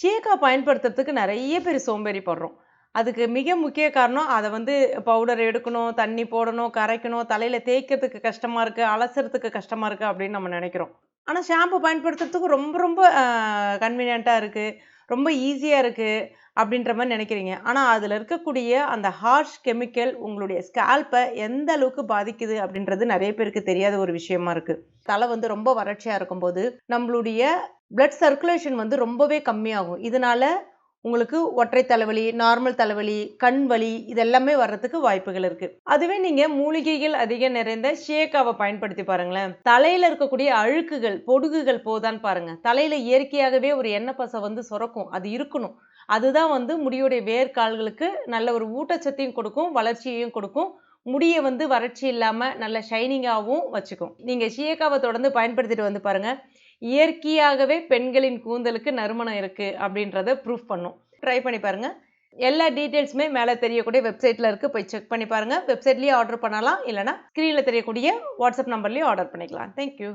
ஷியக்கா பயன்படுத்துறதுக்கு நெறைய பேர் சோம்பேறி படுறோம். அதுக்கு மிக முக்கிய காரணம், அத வந்து பவுடர் எடுக்கணும், தண்ணி போடணும், கரைக்கணும், தலையில தேய்க்கிறதுக்கு கஷ்டமா இருக்கு, அலசுறதுக்கு கஷ்டமா இருக்கு அப்படின்னு நம்ம நெனைக்கிறோம். ஆனா ஷாம்பு பயன்படுத்துறதுக்கு ரொம்ப ரொம்ப கன்வீனியன்ட்டா இருக்கு. ரொம்ப ஈஸியா இருக்கு அப்படின்ற மாரி நெனைக்கிறீங்க. ஆனா அதுல இருக்கக்கூடிய அந்த ஹார்ஷ் கெமிக்கல் உங்களுடைய ஸ்கேல்ப்ப எந்த அளவுக்கு பாதிக்குது அப்படின்றது நெறைய பேருக்கு தெரியாத ஒரு விஷயமா இருக்கு. தல வந்து ரொம்ப வறட்சியா இருக்கும்போது, நம்மளுடைய பிளட் சர்க்குலேஷன் வந்து ரொம்பவே கம்மியாகும். இதனால உங்களுக்கு ஒற்றை தலைவலி, நார்மல் தலைவலி, கண் வலி இது எல்லாமே வர்றதுக்கு வாய்ப்புகள் இருக்கு. அதுவே நீங்க மூலிகைகள் அதிகம் நிறைந்த ஷியக்காவ பயன்படுத்தி பாருங்களேன். தலையில இருக்கக்கூடிய அழுக்குகள், பொடுகுகள் போதான்னு பாருங்க. தலையில இயற்கையாகவே ஒரு எண்ணெய் பசை வந்து சுரக்கும். அது இருக்கணும். அதுதான் வந்து முடியுடைய வேர்க்கால்களுக்கு நல்ல ஒரு ஊட்டச்சத்தையும் கொடுக்கும், வளர்ச்சியையும் கொடுக்கும். முடிய வந்து வறட்சி இல்லாம நல்ல ஷைனிங்காவும் வச்சுக்கும். நீங்க ஷியக்காவ தொடர்ந்து பயன்படுத்திட்டு வந்து பாருங்க. இயற்கையாகவே பெண்களின் கூந்தலுக்கு நறுமணம் இருக்கு அப்படின்றத ப்ரூஃப் பண்ணும். ட்ரை பண்ணி பாருங்க. எல்லா டீட்டெயில்ஸுமே மேல தெரியக்கூடிய வெப்சைட்ல இருக்கு. போய் செக் பண்ணி பாருங்க. வெப்சைட்லயே ஆர்டர் பண்ணலாம். இல்லன்னா ஸ்க்ரீன்ல தெரியக்கூடிய வாட்ஸ்அப் நம்பர்லயும் ஆர்டர் பண்ணிக்கலாம். Thank you.